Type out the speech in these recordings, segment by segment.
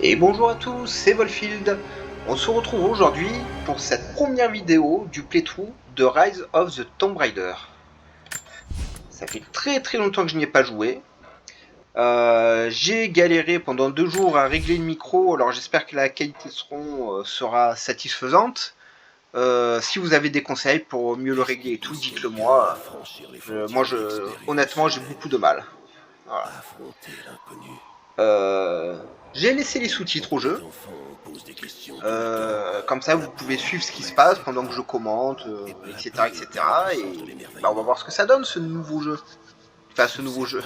Et bonjour à tous, c'est Volfield. On se retrouve aujourd'hui pour cette première vidéo du playthrough de Rise of the Tomb Raider. Ça fait très longtemps que je n'y ai pas joué. J'ai galéré pendant 2 jours à régler le micro, alors j'espère que la qualité son sera satisfaisante. Si vous avez des conseils pour mieux le régler et tout, dites-le moi. Honnêtement, j'ai beaucoup de mal. Voilà. J'ai laissé les sous-titres au jeu. Comme ça, vous pouvez suivre ce qui se passe pendant que je commente, etc. Et bah, on va voir ce que ça donne, ce nouveau jeu. Enfin, ce nouveau jeu.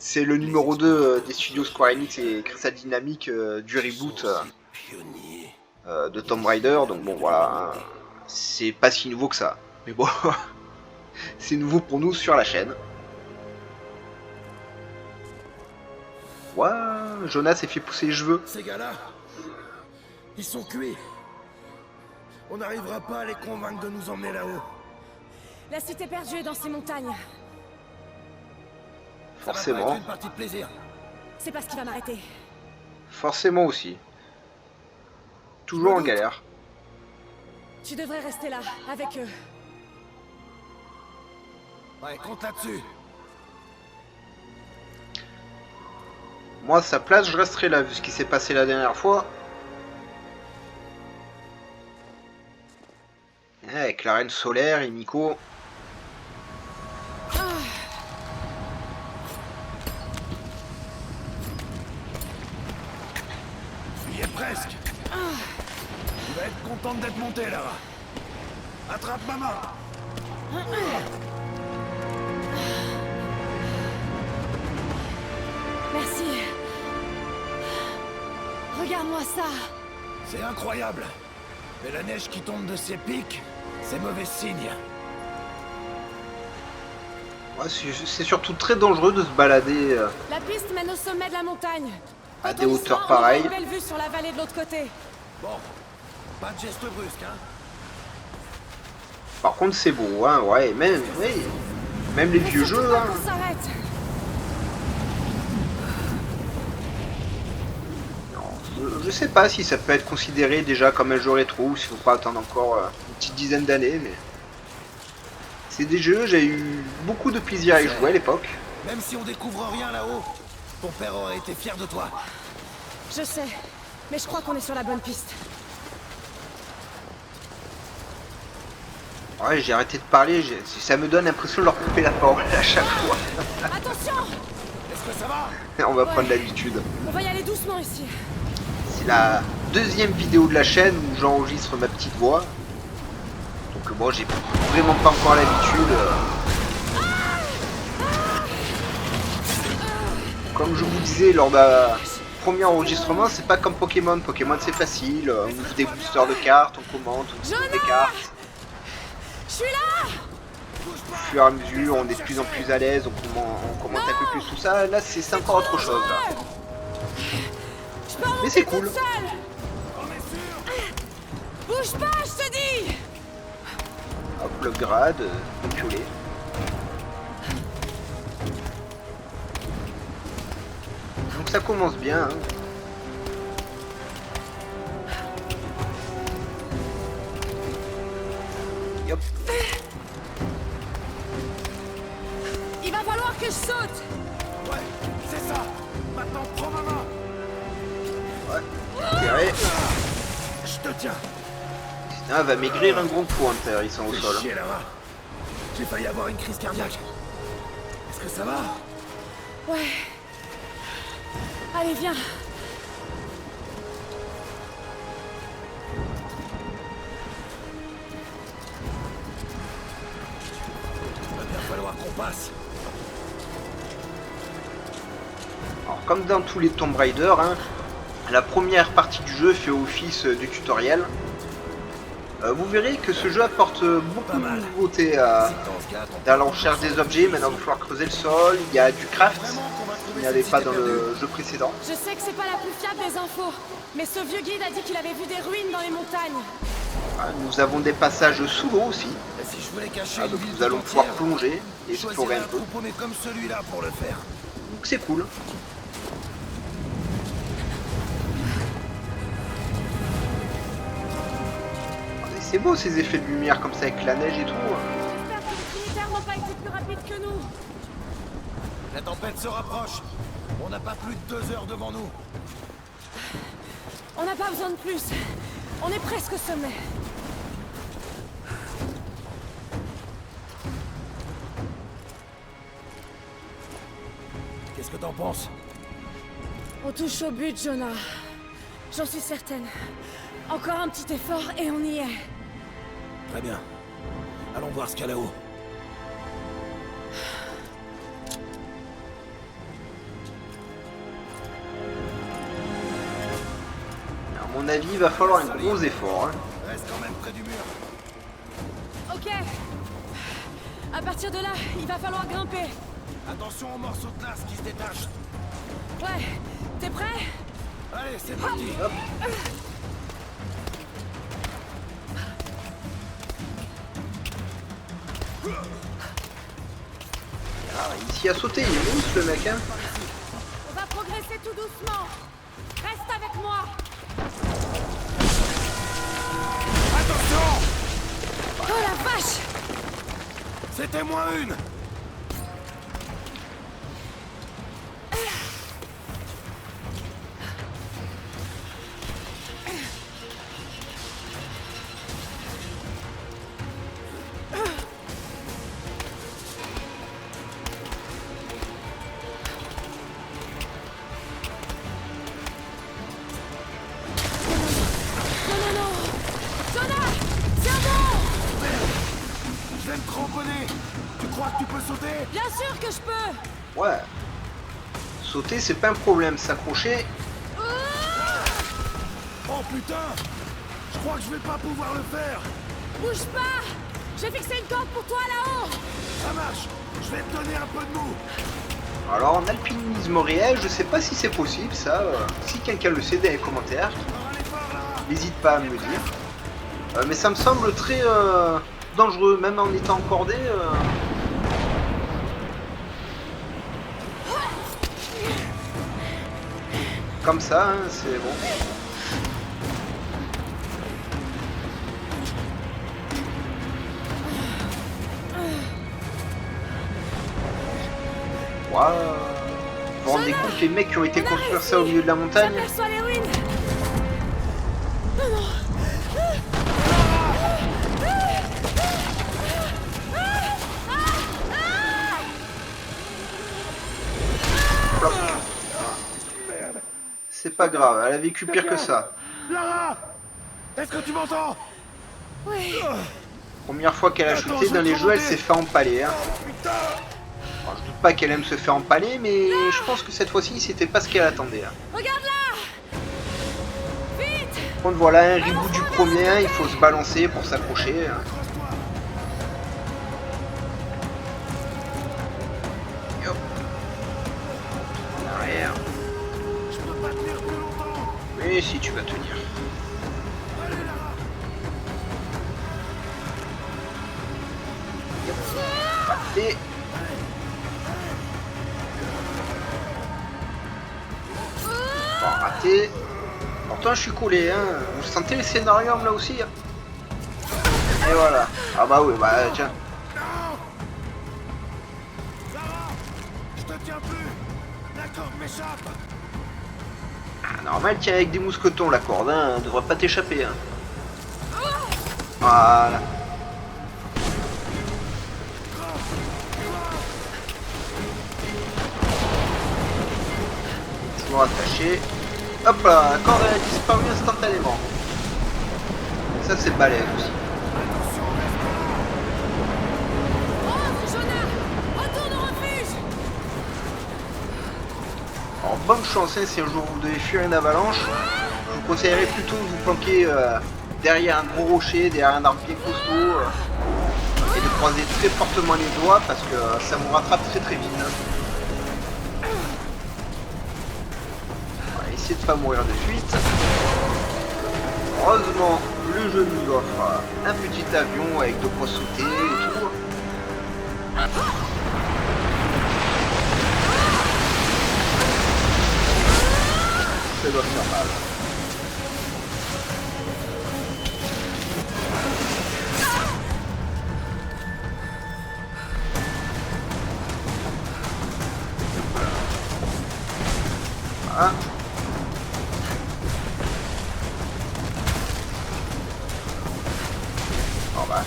C'est le numéro 2 des studios Square Enix et Crystal Dynamics du reboot de Tomb Raider. Donc bon, voilà. C'est pas si nouveau que ça. Mais bon, c'est nouveau pour nous sur la chaîne. Ouah, Jonas s'est fait pousser les cheveux. Ces gars-là, ils sont cuits. On n'arrivera pas à les convaincre de nous emmener là-haut. La cité perdue est dans ces montagnes. Forcément. Ça va pas être une partie de plaisir. C'est pas ce qui va m'arrêter. Forcément aussi. Toujours en galère. Tu devrais rester là, avec eux. Ouais, compte là-dessus. Moi, à sa place, je resterai là, vu ce qui s'est passé la dernière fois. Avec la reine solaire et Miko. Tu y es presque. Tu vas être contente d'être montée là. Attrape ma main. Merci. Regarde-moi ça. C'est incroyable. Mais la neige qui tombe de ces pics, c'est mauvais signe. Ouais, c'est surtout très dangereux de se balader La piste mène au sommet de la montagne. à Quand des on y hauteurs sera, on aura pareilles. une belle vue sur la vallée de l'autre côté. Bon, pas de geste brusque, hein. Par contre, c'est beau, hein, ouais, même les vieux Surtout jeux, pas hein. qu'on s'arrête. Je sais pas si ça peut être considéré déjà comme un jeu rétro, ou s'il faut pas attendre encore une petite dizaine d'années, mais... C'est des jeux, j'ai eu beaucoup de plaisir à y jouer à l'époque. Même si on découvre rien là-haut, ton père aurait été fier de toi. Je sais, mais je crois qu'on est sur la bonne piste. Ouais, j'ai arrêté de parler, ça me donne l'impression de leur couper la parole à chaque fois. Attention! Est-ce que ça va? On va prendre l'habitude. On va y aller doucement ici. C'est la deuxième vidéo de la chaîne où j'enregistre ma petite voix. Donc bon, j'ai vraiment pas encore l'habitude. Comme je vous disais lors d'un premier enregistrement, c'est pas comme Pokémon. Pokémon c'est facile, on ouvre des boosters de cartes, on commente, on ouvre des cartes. Je suis là! Au fur et à mesure, on est de plus en plus à l'aise, on commente un peu plus tout ça. Là, c'est encore autre chose. Là. Mais c'est cool. Bouge pas, je te dis! Hop, le grade, violet. Donc ça commence bien. Hein. Yop. Il va falloir que je saute! Ouais, c'est ça. Maintenant, prends ma main. Ouais. Tiré. Je te tiens. Sinon, elle va maigrir un gros coup en terre, ils sont au sol. Chier là-bas. J'ai failli avoir une crise cardiaque. Est-ce que ça va? Ouais. Allez, viens. Il va bien falloir qu'on passe. Alors, comme dans tous les Tomb Raider, hein, la première partie du jeu fait office de tutoriel. Vous verrez que ce jeu apporte beaucoup de nouveautés dans la recherche des objets. Maintenant, il va falloir creuser le sol. Il y a du craft qu'il n'y avait pas dans le jeu précédent. Je sais que c'est pas la plus fiable des infos, mais ce vieux guide a dit qu'il avait vu des ruines dans les montagnes. Nous avons des passages sous l'eau aussi. Et si je voulais cacher Donc une ville nous allons pouvoir entière, plonger et explorer un peu. troupeau comme celui-là pour le faire. Donc c'est cool. C'est beau ces effets de lumière comme ça avec la neige et tout. J'espère que les militaires n'ont pas été plus rapides que nous. La tempête se rapproche. On n'a pas plus de 2 heures devant nous. On n'a pas besoin de plus. On est presque au sommet. Qu'est-ce que t'en penses? On touche au but, Jonah. J'en suis certaine. Encore un petit effort et on y est. Très bien. Allons voir ce qu'il y a là-haut. À mon avis, il va falloir un gros effort. Hein. Reste quand même près du mur. Ok. À partir de là, il va falloir grimper. Attention aux morceaux de glace qui se détachent. Ouais. T'es prêt? Allez, c'est parti. Hop. Ah, ici à sauter, il est où ce mec hein? On va progresser tout doucement. Reste avec moi. Attention! Oh la vache! C'était moins une. Non, non, non! Jonah! Tiens bon! Je vais me cramponner. Tu crois que tu peux sauter? Bien sûr que je peux! Ouais. Sauter, c'est pas un problème. S'accrocher, Oh putain! Je crois que je vais pas pouvoir le faire. Bouge pas! J'ai fixé une corde pour toi là-haut! Ça marche. Je vais te donner un peu de mou. alors en alpinisme réel, je sais pas si c'est possible ça. Si quelqu'un le sait dans les commentaires, Alors allez fort là. n'hésite pas à me le dire. Mais ça me semble très dangereux, même en étant cordé. Comme ça, hein, c'est bon. Waouh. Vous vous rendez compte les mecs qui ont été construire ça au milieu de la montagne? J'aperçois les ruines! Non, non! C'est pas grave, elle a vécu pire que ça. Lara! Est-ce que tu m'entends? Oui! Première fois qu'elle a Attends, chuté je dans vais les te jeux, elle remonter. s'est fait empaler. Hein. Putain! Alors, je doute pas qu'elle aime se faire empaler, mais je pense que cette fois-ci, c'était pas ce qu'elle attendait. Hein. Regarde là! Vite! Par contre, voilà, un reboot du premier, hein, il faut se balancer pour s'accrocher. Hein. Accroche-toi. Et hop. En arrière. Je peux pas tenir plus longtemps. Mais si tu vas tenir. Allez Lara! Et... Bon, raté. Pourtant, je suis collé, hein. Vous sentez le scénario là aussi hein. Et voilà. Ah bah oui, bah tiens. Non! Lara! Je te tiens plus! La corde m'échappe! Ah, normal, tiens avec des mousquetons la corde, hein. Elle devrait pas t'échapper. Hein. Voilà. Toujours attaché. Hop là, la corde elle a disparu instantanément. Ça c'est balèze aussi. Attention, reste là! Oh, Jonah! Retourne au refuge! Alors bonne chance hein, si un jour vous devez fuir une avalanche. Je vous conseillerais plutôt de vous planquer derrière un gros rocher, derrière un arbre bien costaud. Et de croiser très fortement les doigts parce que ça vous rattrape très très vite. Hein. Voilà, essayez de pas mourir de suite. Heureusement, le jeu nous offre un petit avion avec de quoi sauter et tout. Ça doit faire mal. Voilà. Bon bah.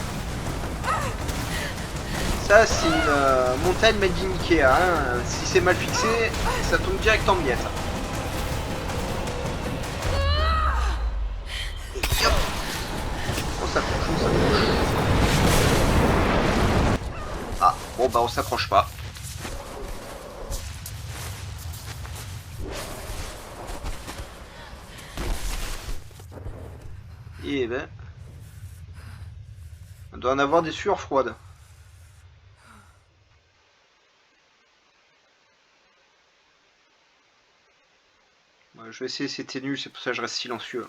Ça c'est une montagne made in Ikea, hein. Si c'est mal fixé, ça tombe direct en miettes. Et hop. On s'accroche, on s'accroche. Ah, bon bah on s'accroche pas. Et ben... On doit en avoir des sueurs froides. Ouais, je vais essayer, c'était nul, c'est pour ça que je reste silencieux.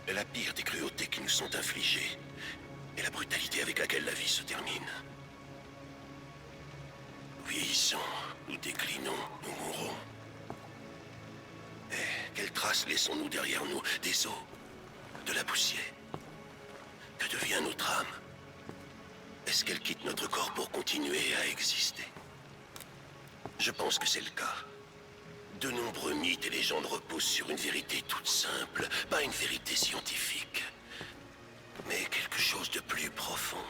La pire des cruautés qui nous sont infligées est la brutalité avec laquelle la vie se termine. Nous vieillissons, nous déclinons, nous mourrons. Et quelles traces laissons-nous derrière nous? Des os, de la poussière. Que devient notre âme? Est-ce qu'elle quitte notre corps pour continuer à exister? Je pense que c'est le cas. De nombreux mythes et légendes reposent sur une vérité toute simple, pas une vérité scientifique, mais quelque chose de plus profond.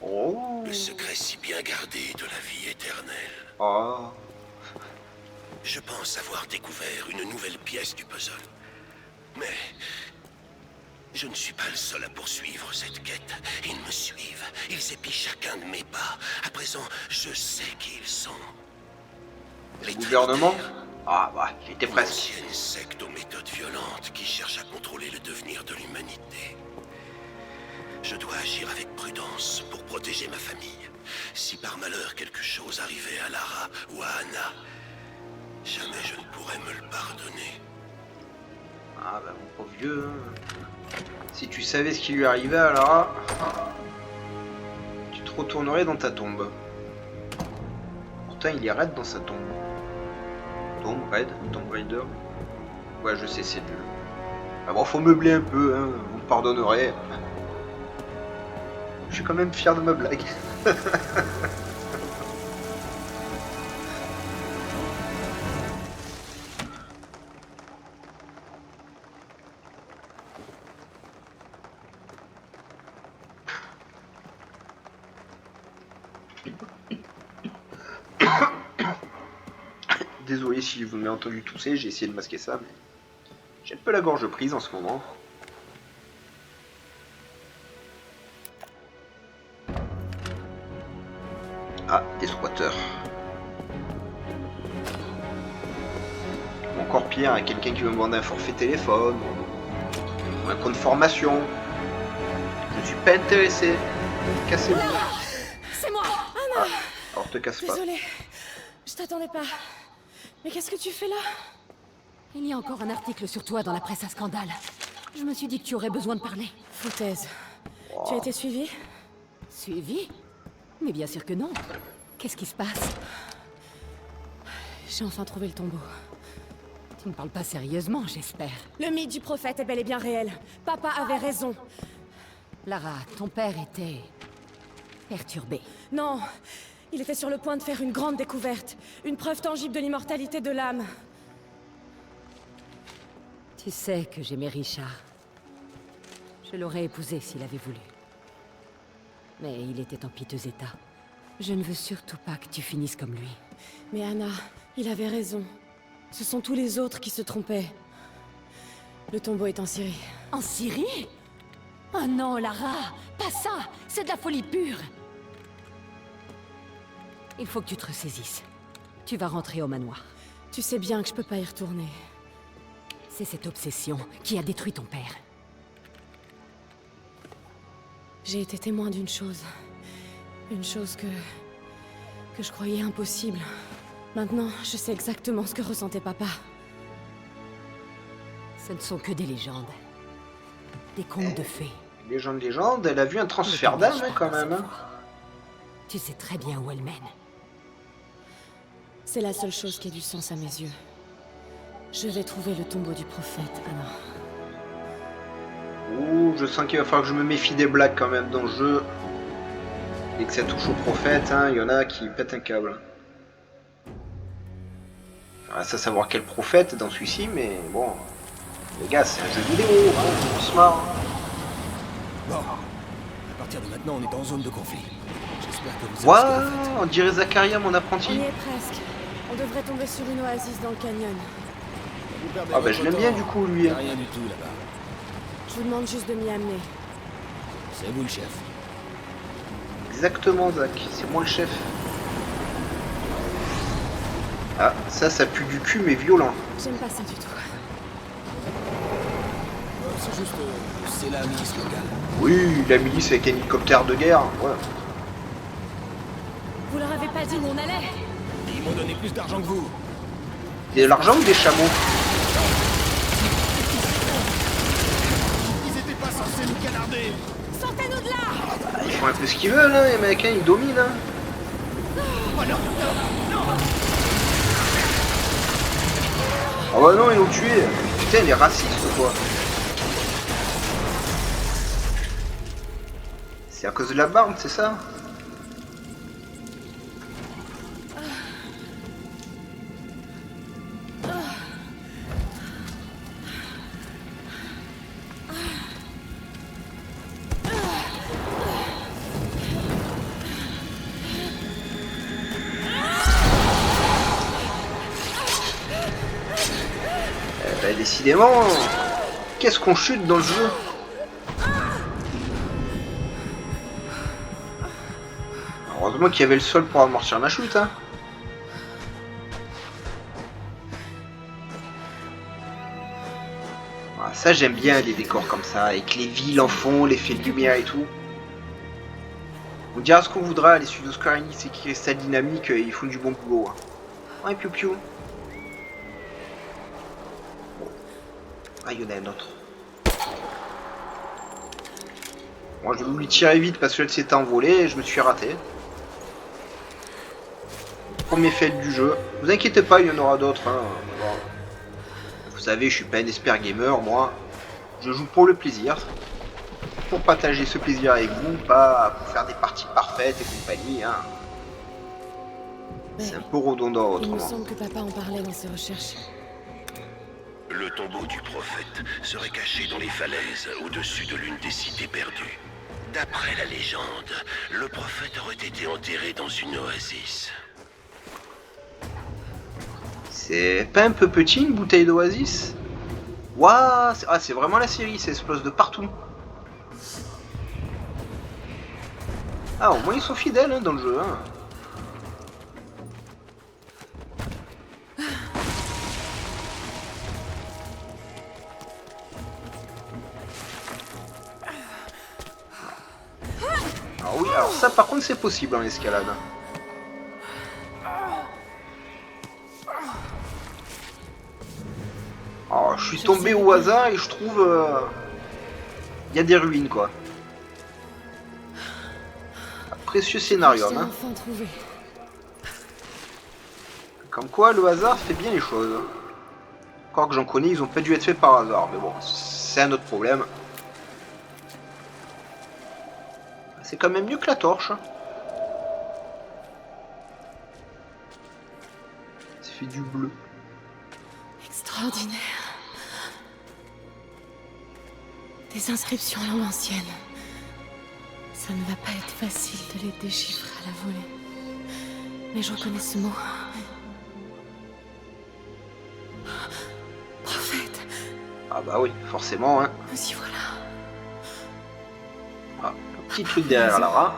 Oh. Le secret si bien gardé de la vie éternelle. Oh. Je pense avoir découvert une nouvelle pièce du puzzle. Mais je ne suis pas le seul à poursuivre cette quête. Ils me suivent, ils épient chacun de mes pas. À présent, je sais qui ils sont. Le gouvernement? Ah bah, j'étais Une presque. ancienne secte aux méthodes violentes qui cherche à contrôler le devenir de l'humanité. Je dois agir avec prudence pour protéger ma famille. Si par malheur quelque chose arrivait à Lara ou à Anna, jamais je ne pourrais me le pardonner. Ah bah mon pauvre vieux. Si tu savais ce qui lui arrivait à Lara, tu te retournerais dans ta tombe. Pourtant il est raide dans sa tombe. Tomb raide, Tomb Raider. Ouais je sais c'est nul. Ah bon faut meubler un peu, hein, vous me pardonnerez. Je suis quand même fier de ma blague. Désolé si vous m'avez entendu tousser, j'ai essayé de masquer ça, mais j'ai un peu la gorge prise en ce moment. Ah, des squatteurs. Ou encore pire, quelqu'un qui veut me vendre un forfait téléphone, ou un compte formation. Je ne suis pas intéressé. Cassez-vous. C'est moi, Anna. Alors te casse pas. Désolée, je t'attendais pas. Mais qu'est-ce que tu fais là? Il y a encore un article sur toi dans la presse à scandale. Je me suis dit que tu aurais besoin de parler. Foutaise. Tu as été suivie? Suivi? Mais bien sûr que non. Qu'est-ce qui se passe? J'ai enfin trouvé le tombeau. Tu ne parles pas sérieusement, j'espère. Le mythe du prophète est bel et bien réel. Papa avait raison. Lara, ton père était... perturbé. Non, il était sur le point de faire une grande découverte. Une preuve tangible de l'immortalité de l'âme. Tu sais que j'aimais Richard. Je l'aurais épousé s'il avait voulu. Mais il était en piteux état. Je ne veux surtout pas que tu finisses comme lui. Mais Anna, il avait raison. Ce sont tous les autres qui se trompaient. Le tombeau est en Syrie. En Syrie? Oh non, Lara! Pas ça! C'est de la folie pure! Il faut que tu te ressaisisses. Tu vas rentrer au manoir. Tu sais bien que je peux pas y retourner. C'est cette obsession qui a détruit ton père. J'ai été témoin d'une chose. Une chose que je croyais impossible. Maintenant, je sais exactement ce que ressentait papa. Ce ne sont que des légendes. Des contes de fées. Légende, elle a vu un transfert d'âme hein, quand même. Hein. Tu sais très bien où elle mène. C'est la seule chose qui ait du sens à mes yeux. Je vais trouver le tombeau du prophète, Anna. Ouh, je sens qu'il va falloir que je me méfie des blagues quand même dans le jeu. Et que ça touche au prophète, hein, il y en a qui pètent un câble. Alors, ça savoir quel prophète dans celui-ci, mais bon... Les gars, c'est un jeu vidéo, hein, on se marre. Bon, à partir de maintenant, on est en zone de conflit. J'espère que vous Waouh, savez ce que vous faites. on dirait Zacharia, mon On apprenti. y est presque. On devrait tomber sur une oasis dans le canyon. Vous perdez Ah bah votre je l'aime bien temps. du coup lui. Y a rien du tout là-bas. Je vous demande juste de m'y amener. C'est vous le chef. Exactement Zach, c'est moi le chef. Ah, ça pue du cul mais violent. J'aime pas ça du tout. C'est juste... c'est la milice locale. Oui, la milice avec un hélicoptère de guerre, voilà. Vous leur avez pas dit où on allait? Ils m'ont donné plus d'argent que vous. De l'argent ou des chameaux? Ils étaient pas censés nous canarder. Sortez-nous de là! Ils font un peu ce qu'ils veulent, hein, les mecs, hein, ils dominent. Hein. Ah bah non, ils l'ont tué. Putain, il est raciste quoi. C'est à cause de la barbe, c'est ça? Bah, décidément, qu'est-ce qu'on chute dans le jeu? Heureusement qu'il y avait le sol pour amortir ma chute, hein. Ah, ça j'aime bien les décors comme ça, avec les villes en fond, l'effet de lumière et tout. On dira ce qu'on voudra, les studios Square Enix et Crystal Dynamics, ils font du bon boulot. Hein. Ouais, piou piou. Ah, il y en a un autre. Moi, je vais lui tirer vite parce que elle s'était envolée et je me suis raté. Premier fail du jeu. Vous inquiétez pas, il y en aura d'autres. Hein. Bon. Vous savez, je suis pas un expert gamer, moi. Je joue pour le plaisir. Pour partager ce plaisir avec vous, pas pour faire des parties parfaites et compagnie. Hein. C'est un peu redondant Il me autrement. semble que papa en parlait dans ses recherches. Le tombeau du prophète serait caché dans les falaises au-dessus de l'une des cités perdues. D'après la légende, le prophète aurait été enterré dans une oasis. C'est pas un peu petit une bouteille d'Oasis? Waouh, ah, c'est vraiment la série, ça explose de partout. Ah, au moins ils sont fidèles hein, dans le jeu. Hein. Alors oui, alors ça par contre c'est possible en escalade. Alors je suis tombé au hasard et je trouve... Il y a des ruines quoi. Un précieux scénario. Je t'ai Hein. enfin trouvé. Comme quoi le hasard fait bien les choses. Encore que j'en connais, ils ont pas dû être faits par hasard. Mais bon, c'est un autre problème. C'est quand même mieux que la torche. Ça fait du bleu. Extraordinaire. Des inscriptions en langue ancienne. Ça ne va pas être facile de les déchiffrer à la volée. Mais je reconnais ce mot. Prophète, Ah bah oui, forcément. Hein. nous y voilà. Ah, le petit truc derrière Lara.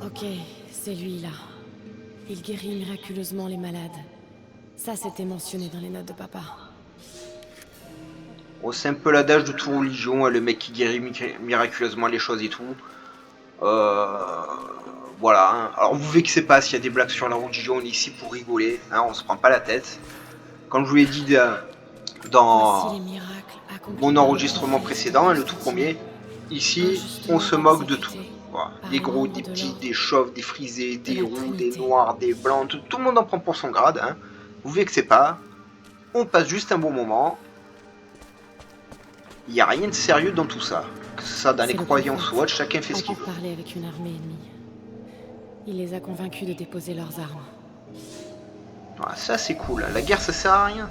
Ok, c'est lui là. Il guérit miraculeusement les malades. Ça, c'était mentionné dans les notes de papa. Oh, c'est un peu l'adage de toute religion, hein, le mec qui guérit miraculeusement les choses et tout. Voilà. Hein. Alors vous vexez pas s'il y a des blagues sur la religion, on est ici pour rigoler, hein, on se prend pas la tête. Comme je vous l'ai dit Voici dans les miracles accomplis mon par enregistrement le précédent, le tout Saint-Esprit. premier, ici, Injustement on se moque de tout. exécuté Voilà. par Des les gros, membres des de petits, l'ordre des chauves, des frisés, des la roux, des Trinité. noirs, des blancs, tout le monde en prend pour son grade. Hein. Vous vexez pas, on passe juste un bon moment. Il n'y a rien de sérieux dans tout ça. Que ce soit dans les C'est le croyants prophète. ou autre, chacun fait ce qu'il Entend veut. parler avec une armée ennemie. Il les a convaincus de déposer leurs armes. Voilà, ça c'est cool. La guerre ça sert à rien.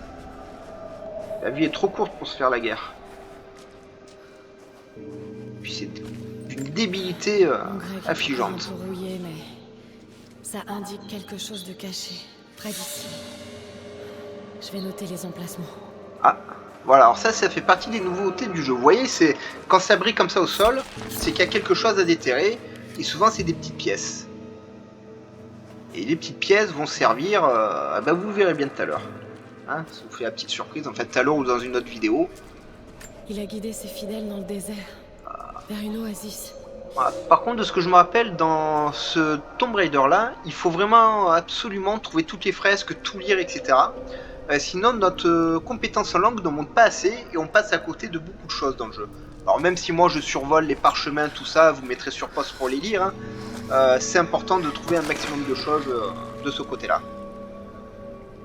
La vie est trop courte pour se faire la guerre. Puis c'est d'une débilité Mon grec est affligeante. un peu rouillé, mais ça indique quelque chose de caché, près d'ici. Je vais noter les emplacements. Ah, voilà, alors ça fait partie des nouveautés du jeu. Vous voyez, c'est quand ça brille comme ça au sol, c'est qu'il y a quelque chose à déterrer, et souvent c'est des petites pièces. Et les petites pièces vont servir, bah vous le verrez bien tout à l'heure. Hein, ça vous fait la petite surprise, en fait tout à l'heure ou dans une autre vidéo. Il a guidé ses fidèles dans le désert, vers une oasis. Voilà. Par contre, de ce que je me rappelle, dans ce Tomb Raider là, il faut vraiment absolument trouver toutes les fresques, tout lire, etc. Sinon, notre compétence en langue ne monte pas assez et on passe à côté de beaucoup de choses dans le jeu. Alors même si moi je survole les parchemins, tout ça, vous mettrez sur pause pour les lire, hein, c'est important de trouver un maximum de choses de ce côté-là.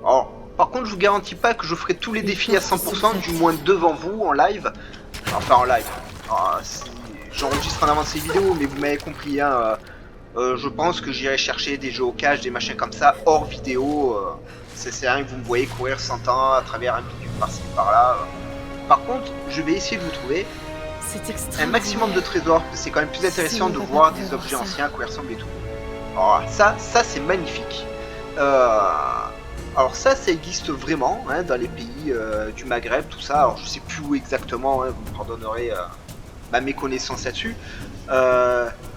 Alors, par contre, je vous garantis pas que je ferai tous les défis à 100%, du moins devant vous, en live. Enfin, en live. Si j'enregistre en avance ces vidéos, mais vous m'avez compris, hein, je pense que j'irai chercher des jeux au cache, des machins comme ça, hors vidéo. Ça sert à rien que vous me voyez courir 100 ans à travers un bidule par-ci par-là. Par contre, je vais essayer de vous trouver C'est un maximum de trésors, parce que c'est quand même plus intéressant de voir des objets anciens à quoi ils ressemblent et tout. Alors ça c'est magnifique. Alors ça existe vraiment hein, dans les pays du Maghreb, tout ça. Alors je sais plus où exactement, hein, vous me pardonnerez ma méconnaissance là-dessus.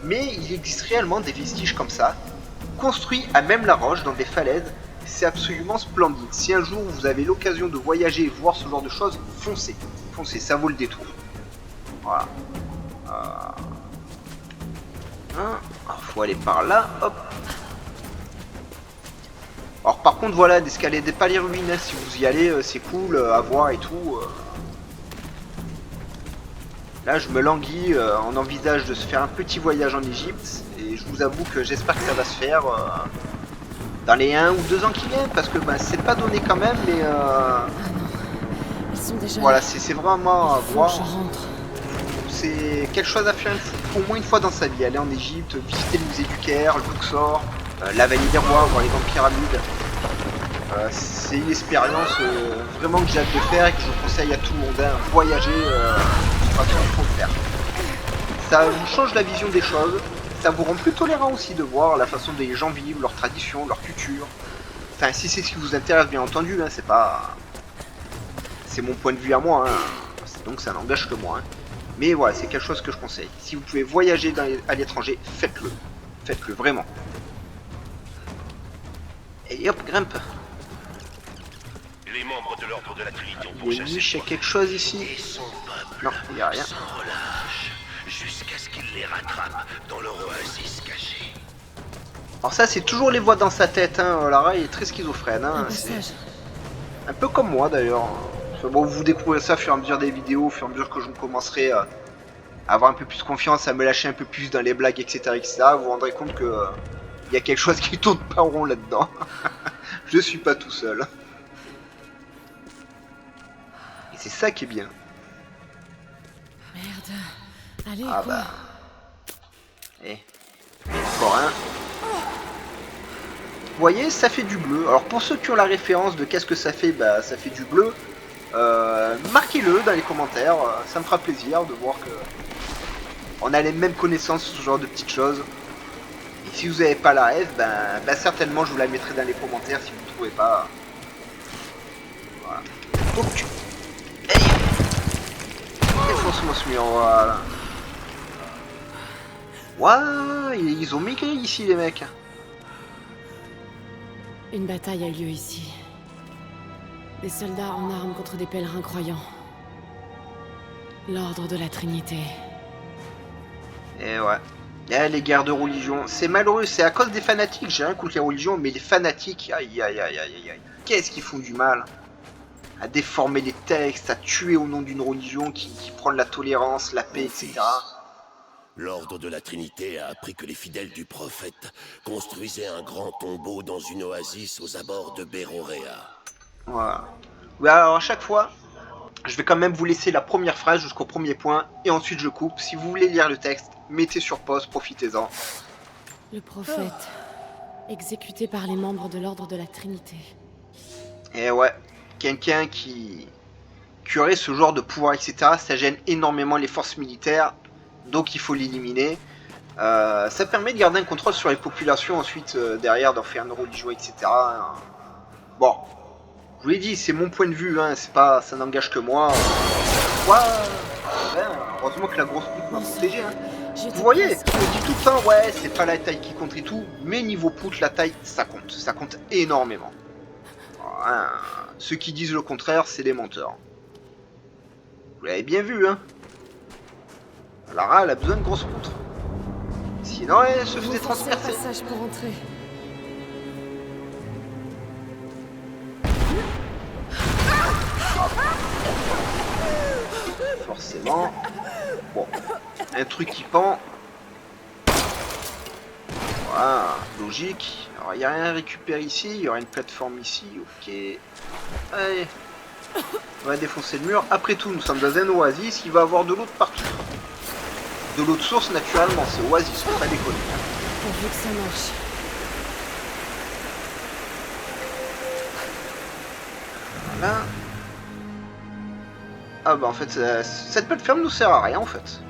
Mais il existe réellement des vestiges comme ça, construits à même la roche dans des falaises. C'est absolument splendide. Si un jour vous avez l'occasion de voyager et voir ce genre de choses, foncez. Foncez, ça vaut le détour. Voilà. Faut aller par là, hop. Alors par contre voilà, d'escalader pas les ruines, hein, si vous y allez, c'est cool à voir et tout. Là je me languis, on envisage de se faire un petit voyage en Égypte, et je vous avoue que j'espère que ça va se faire dans les 1 ou 2 ans qui viennent, parce que bah, c'est pas donné quand même, mais Ah non, ils sont déjà voilà, là. c'est vraiment à Il faut voir. que je rentre. C'est quelque chose à faire au moins une fois dans sa vie, aller en Égypte, visiter le musée du Caire, le Luxor, la vallée des rois, voir les grandes pyramides. C'est une expérience vraiment que j'ai hâte de faire et que je conseille à tout le monde. Hein. Voyager, c'est pas tout faut le faire. Ça vous change la vision des choses, ça vous rend plus tolérant aussi de voir la façon dont les gens vivent, leurs traditions, leur culture. Enfin, si c'est ce qui vous intéresse, bien entendu, hein, c'est pas... C'est mon point de vue à moi, hein. Donc ça n'engage que moi. Hein. Mais voilà, c'est quelque chose que je conseille. Si vous pouvez voyager à l'étranger, faites-le. Faites-le, vraiment. Et hop, grimpe. Les membres de l'ordre de la Trinité ont Il y a pourchassé une niche, il y a quelque chose ici. et son peuple Non, il n'y a rien. sans relâche jusqu'à ce qu'ils les rattrapent dans leur oasis cachée. Alors ça, c'est toujours les voix dans sa tête. Hein. Lara, il est très schizophrène. Un Hein. C'est passage. un peu comme moi, d'ailleurs. Bon, vous découvrez ça au fur et à mesure des vidéos, au fur et à mesure que je commencerai à avoir un peu plus confiance, à me lâcher un peu plus dans les blagues, etc. Vous vous rendrez compte que il y a quelque chose qui tourne pas rond là-dedans. Je suis pas tout seul. Et c'est ça qui est bien. Merde. Allez, Ah quoi. bah. Eh. Encore un. Vous voyez, ça fait du bleu. Alors pour ceux qui ont la référence de qu'est-ce que ça fait, bah ça fait du bleu. Marquez-le dans les commentaires, ça me fera plaisir de voir que on a les mêmes connaissances sur ce genre de petites choses. Et si vous n'avez pas la rêve, ben certainement je vous la mettrai dans les commentaires si vous ne trouvez pas. Voilà. Oh, hey. Défonce-moi ce mur, voilà. Waouh, ils ont migré ici les mecs. Une bataille a eu lieu ici. Des soldats en armes contre des pèlerins croyants. L'ordre de la Trinité. Et ouais. Les guerres de religion, c'est malheureux, c'est à cause des fanatiques, j'ai rien contre les religions, mais les fanatiques, aïe aïe aïe aïe aïe, qu'est-ce qu'ils font du mal. à déformer les textes, à tuer au nom d'une religion qui prône la tolérance, la paix, etc. L'ordre de la Trinité a appris que les fidèles du prophète construisaient un grand tombeau dans une oasis aux abords de Béroréa. Voilà. Ouais, alors à chaque fois, je vais quand même vous laisser la première phrase jusqu'au premier point, et ensuite je coupe. Si vous voulez lire le texte, mettez sur pause, profitez-en. Le prophète, exécuté par les membres de l'ordre de la Trinité. Et ouais, quelqu'un qui aurait ce genre de pouvoir, etc., ça gêne énormément les forces militaires, donc il faut l'éliminer. Ça permet de garder un contrôle sur les populations ensuite, derrière, d'en faire une religion, etc. Bon, je vous l'ai dit, c'est mon point de vue, hein, c'est pas, ça n'engage que moi. Ouais, heureusement que la grosse poutre m'a protégé. Hein. Vous voyez, on dit tout le temps, ouais, c'est pas la taille qui compte et tout, mais niveau poutre, la taille, ça compte énormément. Hein, ceux qui disent le contraire, c'est des menteurs. Vous l'avez bien vu, hein. Lara, elle a besoin de grosses poutres. Sinon, elle se faisait transpercer. Passage pour entrer. Forcément. Bon, un truc qui pend. Voilà, logique. Alors, il n'y a rien à récupérer ici. Il y aura une plateforme ici. Ok. Allez. On va défoncer le mur. Après tout, nous sommes dans un oasis. Il va y avoir de l'eau de partout. De l'eau de source, naturellement. C'est oasis, faut pas déconner. Pourvu que ça marche. Voilà. Ah bah en fait, cette plateforme nous sert à rien en fait.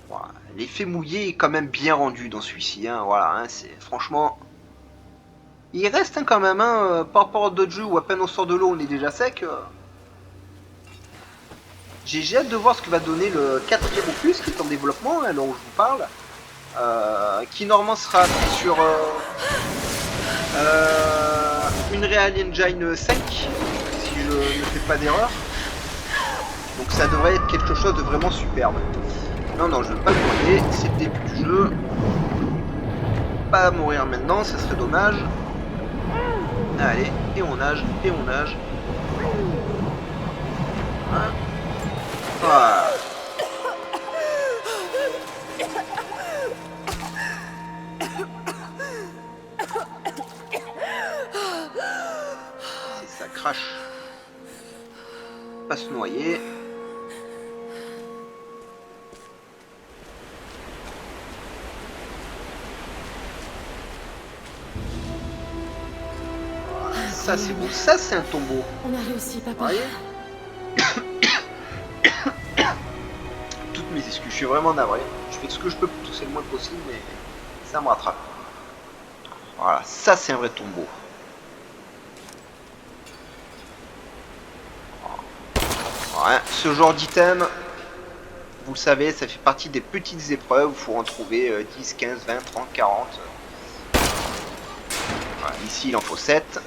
Voilà. L'effet mouillé est quand même bien rendu dans celui-ci. Hein. Voilà, hein, c'est franchement... Il reste hein, quand même, hein, par rapport à d'autres jeux où à peine on sort de l'eau on est déjà sec. J'ai hâte de voir ce que va donner le 4e opus qui est en développement, hein, là où je vous parle. Qui normalement sera sur une Unreal Engine 5, si je ne fais pas d'erreur. Donc ça devrait être quelque chose de vraiment superbe. Non, non, je ne veux pas le noyer, c'est le début du jeu. Pas mourir maintenant, ça serait dommage. Allez, et on nage, et on nage. Hein, voilà. C'est ça, crache. Pas se noyer. Ça c'est beau, ça c'est un tombeau. On a réussi, papa. Vous voyez. Toutes mes excuses, je suis vraiment navré. Je fais tout ce que je peux pour tousser le moins possible, mais ça me rattrape. Voilà, ça c'est un vrai tombeau. Voilà, ce genre d'item, vous le savez, ça fait partie des petites épreuves. Il faut en trouver 10, 15, 20, 30, 40. Voilà, ici il en faut 7.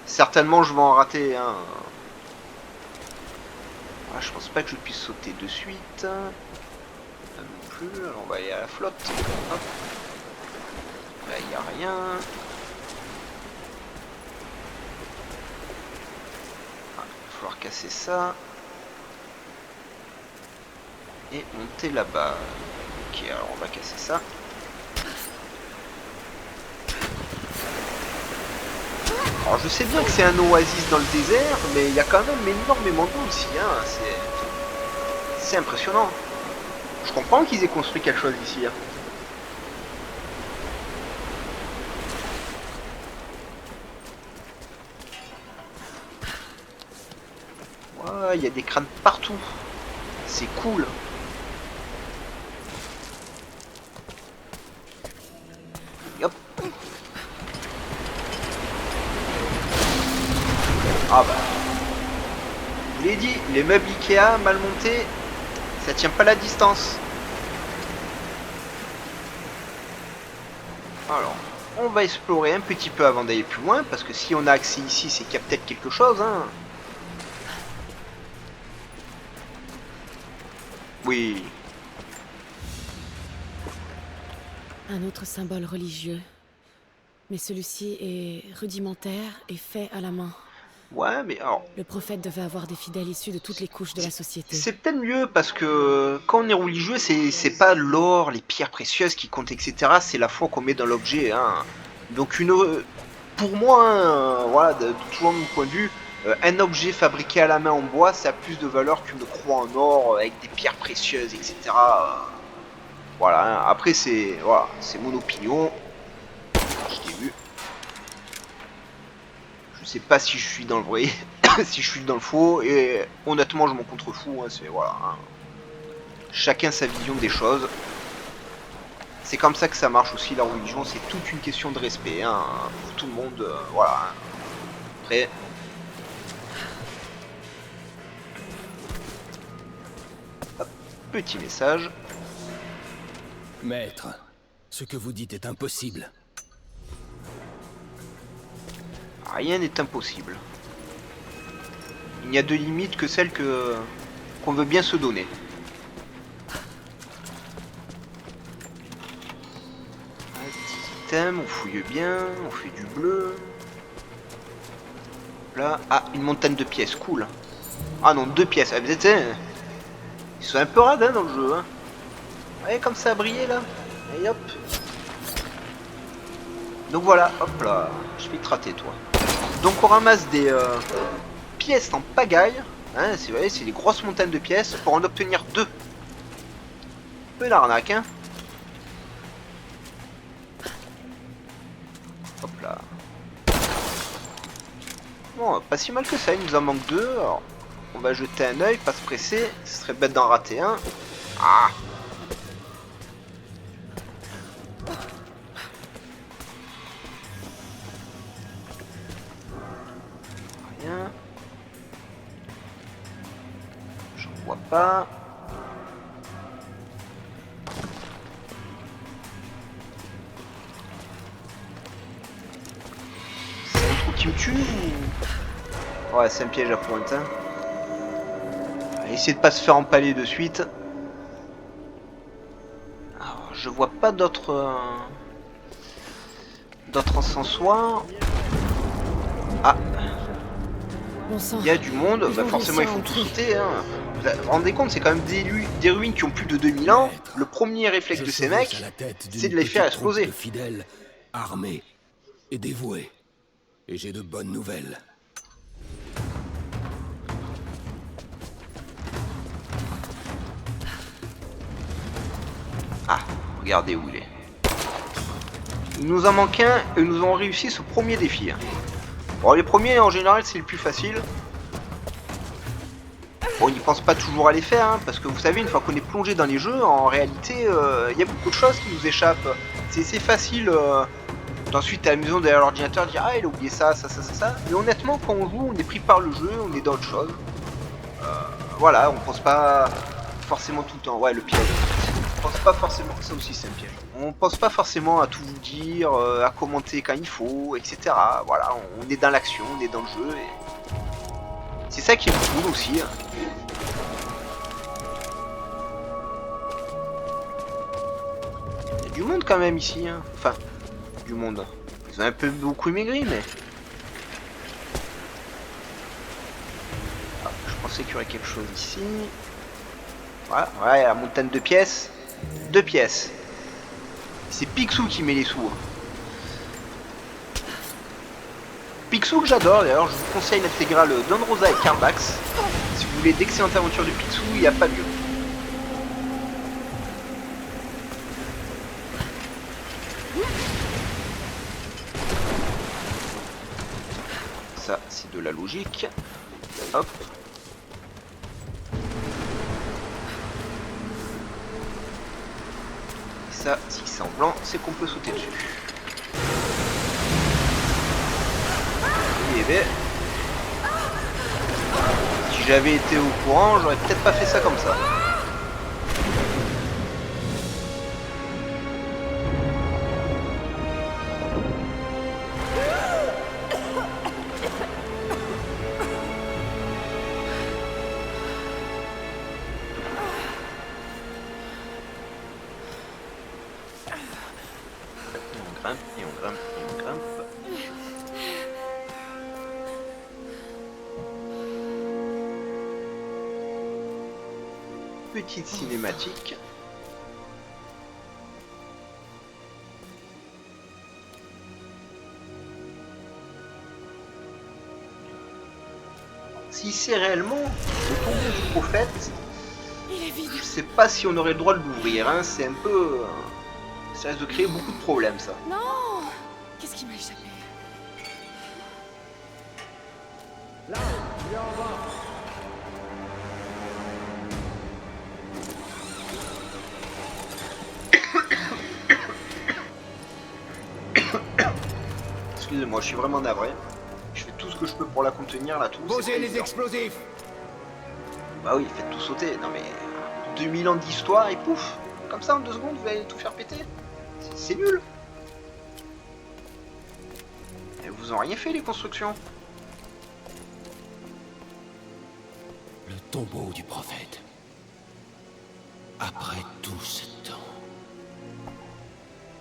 Certainement je vais en rater un. Voilà, je pense pas que je puisse sauter de suite. Là non plus, alors on va aller à la flotte. Hop. Là il n'y a rien. Ah, il va falloir casser ça. Et monter là-bas. Ok, alors on va casser ça. Alors je sais bien que c'est un oasis dans le désert, mais il y a quand même énormément d'eau ici, hein. C'est impressionnant. Je comprends qu'ils aient construit quelque chose ici. Hein. Ouais, il y a des crânes partout. C'est cool. Hop. Ah bah, je vous l'ai dit, les meubles Ikea mal montés, ça tient pas la distance. Alors, on va explorer un petit peu avant d'aller plus loin, parce que si on a accès ici, c'est qu'il y a peut-être quelque chose, hein. Oui. Un autre symbole religieux. Mais celui-ci est rudimentaire et fait à la main. Ouais, mais alors... Le prophète devait avoir des fidèles issus de toutes les couches de la société. C'est peut-être mieux parce que quand on est religieux, c'est pas l'or, les pierres précieuses qui comptent, etc. C'est la foi qu'on met dans l'objet. Hein. Donc pour moi, hein, voilà, de toujours mon point de vue, un objet fabriqué à la main en bois, ça a plus de valeur qu'une croix en or avec des pierres précieuses, etc. Voilà. Hein. Après, c'est mon opinion. Je l'ai vu. Je sais pas si je suis dans le vrai, si je suis dans le faux, et honnêtement je m'en contrefous, hein, c'est voilà. Hein. Chacun sa vision des choses. C'est comme ça que ça marche aussi la religion, c'est toute une question de respect, hein, pour tout le monde, voilà. Hein. Après... Hop, petit message. Maître, ce que vous dites est impossible. Rien n'est impossible. Il n'y a de limite que celle qu'on veut bien se donner. On fouille bien, on fait du bleu. Là, ah, une montagne de pièces, cool. Ah non, 2 pièces. Ah, ils sont un peu radins dans le jeu. Hein. Ouais, comme ça a brillé là. Et hop. Donc voilà, hop là. Je vais te rater toi. Donc on ramasse des pièces en pagaille. Hein, c'est vrai, c'est des grosses montagnes de pièces pour en obtenir 2. Un peu l'arnaque, hein. Hop là. Bon, pas si mal que ça, il nous en manque 2. Alors, on va jeter un œil, pas se presser. Ce serait bête d'en rater un. Ah! Rien. J'en vois pas. Qui me tue ou... Ouais, c'est un piège à pointe. Hein. Essayez de pas se faire empaler de suite. Alors, je vois pas d'autres encensoirs. Ah, Bon sang. il y a du monde. Ils Bah, vont forcément, il réussir à faut tout entrer. sauter. Hein. Vous vous rendez compte, c'est quand même des ruines qui ont plus de 2000 ans. Le premier réflexe de ces mecs, c'est de les faire exploser. De fidèles, armés et dévoués. Et j'ai de bonnes nouvelles. Ah, regardez où il est. Il nous en manque un et nous avons réussi ce premier défi. Bon, les premiers en général c'est le plus facile. Bon, on n'y pense pas toujours à les faire, hein, parce que vous savez, une fois qu'on est plongé dans les jeux, en réalité, il y a beaucoup de choses qui nous échappent. C'est facile d'ensuite à la maison derrière l'ordinateur dire ah il a oublié ça. Mais honnêtement, quand on joue, on est pris par le jeu, on est dans autre chose. Voilà, on pense pas forcément tout le temps. Ouais, le piège. On pense pas forcément, ça aussi c'est un piège. On pense pas forcément à tout vous dire, à commenter quand il faut, etc. Voilà, on est dans l'action, on est dans le jeu. Et... c'est ça qui est cool aussi. Hein. Il y a du monde quand même ici. Hein. Enfin, du monde. Ils ont un peu beaucoup maigri, mais... Ah, je pensais qu'il y aurait quelque chose ici. Voilà, ouais, la montagne de pièces. 2 pièces. C'est Picsou qui met les sous. Picsou que j'adore d'ailleurs, je vous conseille l'intégrale Don Rosa et Carbax. Si vous voulez d'excellentes aventures de Picsou, il n'y a pas mieux. Ça, c'est de la logique. Hop. Ça, si c'est en blanc, c'est qu'on peut sauter dessus. Et ben, si j'avais été au courant, j'aurais peut-être pas fait ça comme ça. grimpe, et on grimpe, et on grimpe. Petite cinématique. Si c'est réellement le tombeau du prophète, Il est vide. je sais pas si on aurait le droit de l'ouvrir, hein. C'est un peu... ça risque de créer beaucoup de problèmes, ça. Non! Qu'est-ce qui m'a échappé? Là, il est en bas. Excusez-moi, je suis vraiment navré. Je fais tout ce que je peux pour la contenir, là, tout. c'est Posez pas les évident. explosifs. Bah oui, faites tout sauter. Non mais... 2000 ans d'histoire et pouf! Comme ça, en 2 secondes, vous allez tout faire péter. C'est nul. Et vous en rien fait, les constructions. Le tombeau du prophète. Après tout ce temps,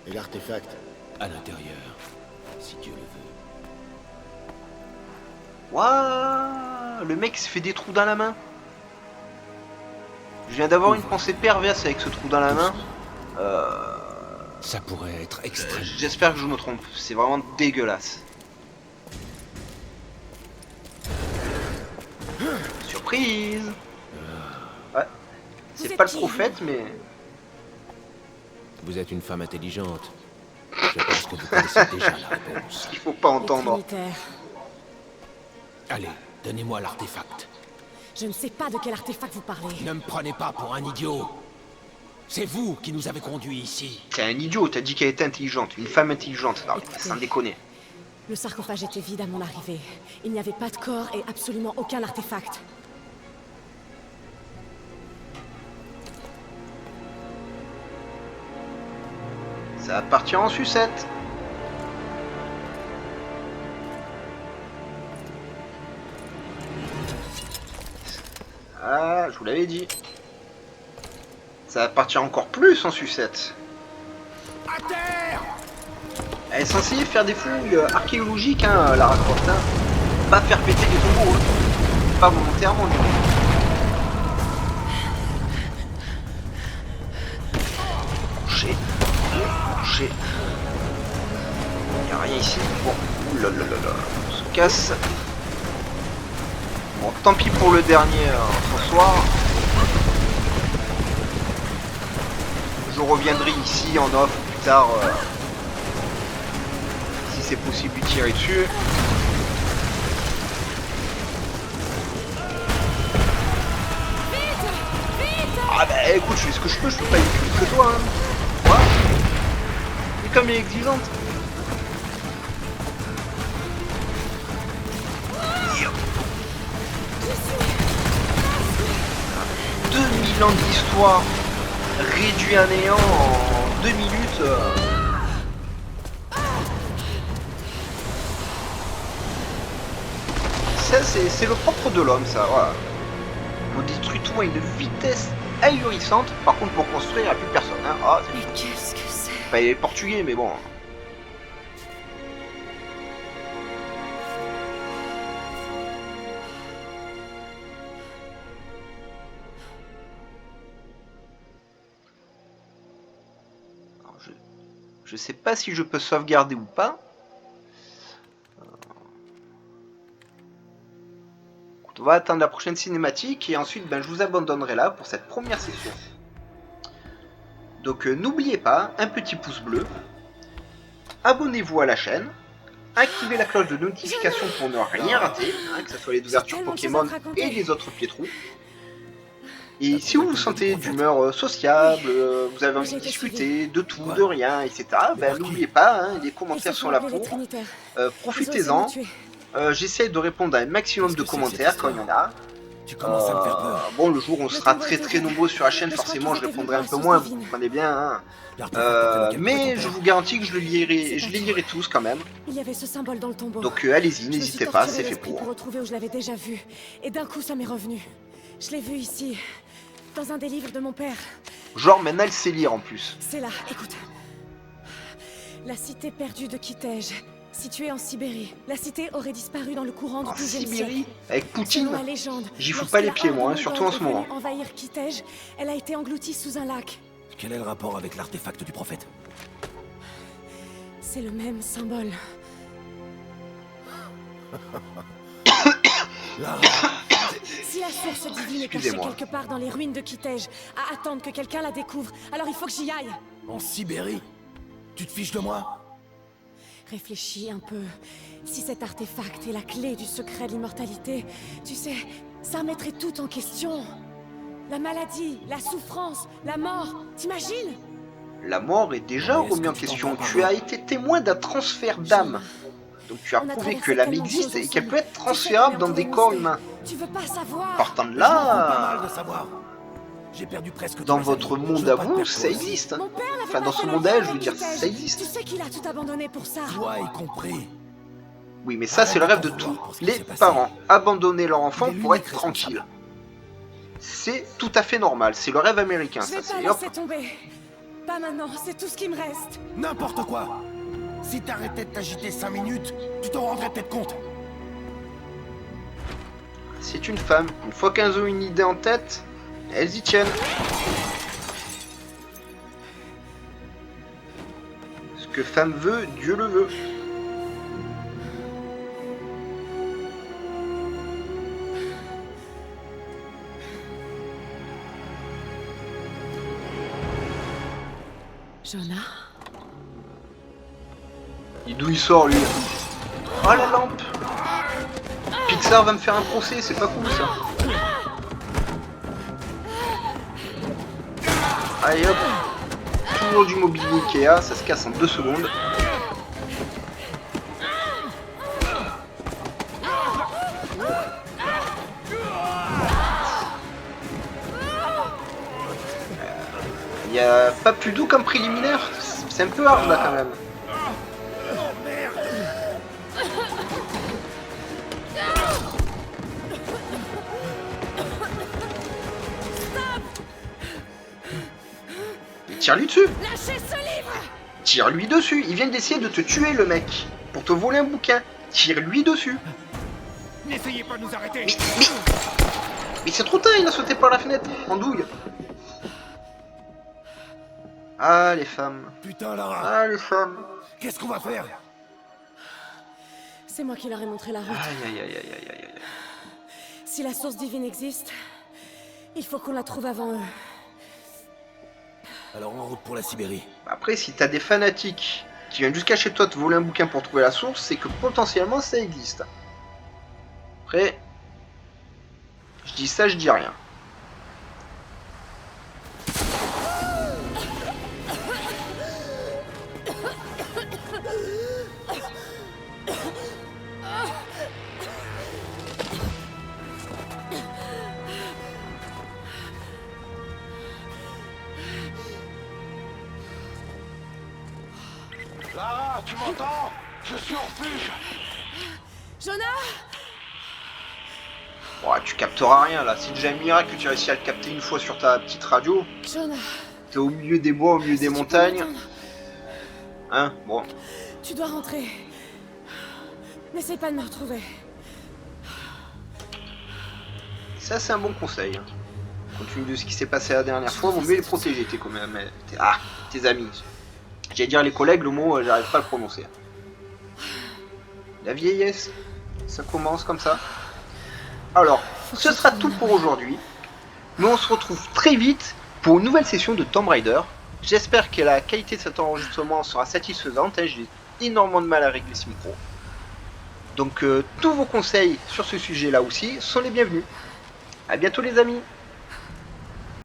Et l'artefact? à l'intérieur, si Dieu le veut. Waouh! Le mec se fait des trous dans la main. Je viens d'avoir une pensée perverse avec ce trou dans la main. Ça pourrait être extrêmement... J'espère que je me trompe. C'est vraiment dégueulasse. Surprise! Ouais. C'est êtes pas le qui, prophète, mais... Vous êtes une femme intelligente. Je pense que vous connaissez déjà la réponse. Il faut pas Les entendre. Trinitaires. Allez, donnez-moi l'artefact. Je ne sais pas de quel artefact vous parlez. Ne me prenez pas pour un idiot. C'est vous qui nous avez conduits ici. T'es un idiot, t'as dit qu'elle était intelligente. Une femme intelligente. Non, Écoutez. sans déconner. Le sarcophage était vide à mon arrivée. Il n'y avait pas de corps et absolument aucun artefact. Ça va partir en sucette. Ah, je vous l'avais dit. Ça va partir encore plus en sucette. À terre! Elle est censée faire des fouilles archéologiques, hein, Lara Croft. Hein. Pas faire péter les tombeaux. Hein. Pas volontairement, du coup. Couché. Couché. Y'a rien ici. Bon. Oulalalala. On se casse. Bon, tant pis pour le dernier ce soir. Je reviendrai ici en off plus tard. Si c'est possible de tirer dessus. Ah bah écoute, je fais ce que je peux pas aller plus que toi. Hein. Voilà. Et comme elle est exigeante. 2000 ans d'histoire réduit à néant en 2 minutes. Ça, c'est le propre de l'homme, ça. Voilà. On détruit tout à une vitesse ahurissante. Par contre, pour construire, il n'y a plus personne. Hein. Ah, Mais qu'est-ce que c'est? enfin, il est portugais, mais bon. Alors, je sais pas si je peux sauvegarder ou pas. On va attendre la prochaine cinématique et ensuite ben, je vous abandonnerai là pour cette première session. Donc n'oubliez pas, un petit pouce bleu, abonnez-vous à la chaîne, activez la cloche de notification pour ne rien rater, hein, que ce soit les ouvertures tellement de Pokémon choses à te raconter. et les autres piétrous. Et si vous vous sentez d'humeur sociable, vous avez envie de discuter de tout, de rien, etc., ben, n'oubliez pas, hein, les commentaires sont là pour, profitez-en. J'essaie de répondre à un maximum de commentaires quand il y en a. Tu commences à me faire peur. Bon, le jour où on sera très nombreux sur la chaîne, forcément je répondrai un peu moins, vous comprenez bien. Hein. Mais je vous garantis que je les lirai tous quand même. Il y avait ce symbole dans le tombeau. Donc allez-y, Je me suis n'hésitez pas, torturé c'est fait l'esprit pour. retrouver où je l'avais déjà vu. Et d'un coup, ça m'est revenu. Je l'ai vu ici, dans un des livres de mon père. Genre maintenant elle sait lire en plus. C'est là, écoute. La cité perdue de Kitej, située en Sibérie. La cité aurait disparu dans le courant du En XIIe siècle. Sibérie? Avec Poutine? Selon la légende, J'y fous lorsque pas les la pieds, moi, horde surtout en ce mongole est moment. venue envahir Kitej, elle a été engloutie sous un lac. Quel est le rapport avec l'artefact du prophète? C'est le même symbole. Lara, Si la source divine est cachée Excusez-moi. quelque part dans les ruines de Kitej, à attendre que quelqu'un la découvre, alors il faut que j'y aille. en Sibérie? Tu te fiches de moi? Réfléchis un peu. Si cet artefact est la clé du secret de l'immortalité, tu sais, ça remettrait tout en question. La maladie, la souffrance, la mort, t'imagines? La mort est déjà Mais est-ce remise en que tu question. t'entends Tu par as là? été témoin d'un transfert d'âme. Donc tu as On a prouvé que traversé l'âme tellement de existe choses et qu'elle ensemble. peut être Tu sais transférable combien dans des on corps restait. humains. Tu veux pas savoir? Partant de Je m'en fous pas mal de là, savoir. J'ai perdu presque dans tous mes votre amis. monde Je veux à pas te vous, perdre ça toi aussi. existe. Mon père n'avait Enfin, pas dans fait ce le monde-là, lien je veux avec dire, Kitej. ça existe. Tu sais qu'il a tout abandonné pour ça. Toi y compris. Oui, mais ça, c'est le rêve de Arrête de tous t'en vouloir pour ce qui les s'est passé. parents. Abandonner leur enfant Il est pour être l'unique tranquille. responsable. C'est tout à fait normal. C'est le rêve américain, Je vais ça. pas C'est hop. laisser tomber. Pas maintenant, c'est tout ce qui me reste. N'importe quoi. Si t'arrêtais de t'agiter 5 minutes, tu t'en rendrais peut-être compte. C'est une femme. Une fois qu'elles ont une idée en tête, elles y tiennent. Ce que femme veut, Dieu le veut. Jonah? Et d'où il sort, lui? Oh, la lampe! Pixar va me faire un procès, c'est pas cool, ça. Allez, hop. Toujours du mobilier Ikea, ça se casse en 2 secondes. Y a pas plus doux comme préliminaire? C'est un peu hard, là, quand même. Tire-lui dessus! Lâchez ce livre! Tire-lui dessus! Il vient d'essayer de te tuer, le mec! Pour te voler un bouquin! Tire-lui dessus! N'essayez pas de nous arrêter. Mais c'est trop tard, il a sauté par la fenêtre! En douille! Ah, les femmes! Putain, Lara. Ah, les femmes! Qu'est-ce qu'on va faire? C'est moi qui leur ai montré la route. Aïe, aïe, aïe, aïe, aïe, aïe, aïe. Si la source divine existe, il faut qu'on la trouve avant eux. Alors en route pour la Sibérie. Après, si t'as des fanatiques qui viennent jusqu'à chez toi te voler un bouquin pour trouver la source, c'est que potentiellement ça existe. Après, je dis ça, je dis rien. Lara, tu m'entends? Je suis en refuge. Jonah! Bon, tu capteras rien là. C'est déjà un miracle que tu as réussi à le capter une fois sur ta petite radio. Jonah! T'es au milieu des bois, au milieu si des tu peux montagnes. m'entendre, Hein? Bon. tu dois rentrer. N'essaie pas de me retrouver. Ça, c'est un bon conseil. Hein. Compte tenu de ce qui s'est passé la dernière fois, vaut mieux les protéger, tes amis. J'allais dire les collègues, le mot, j'arrive pas à le prononcer. La vieillesse, ça commence comme ça. Alors, ce sera tout pour aujourd'hui. Mais on se retrouve très vite pour une nouvelle session de Tomb Raider. J'espère que la qualité de cet enregistrement sera satisfaisante. Hein. J'ai énormément de mal à régler ce micro. Donc, tous vos conseils sur ce sujet-là aussi sont les bienvenus. A bientôt les amis!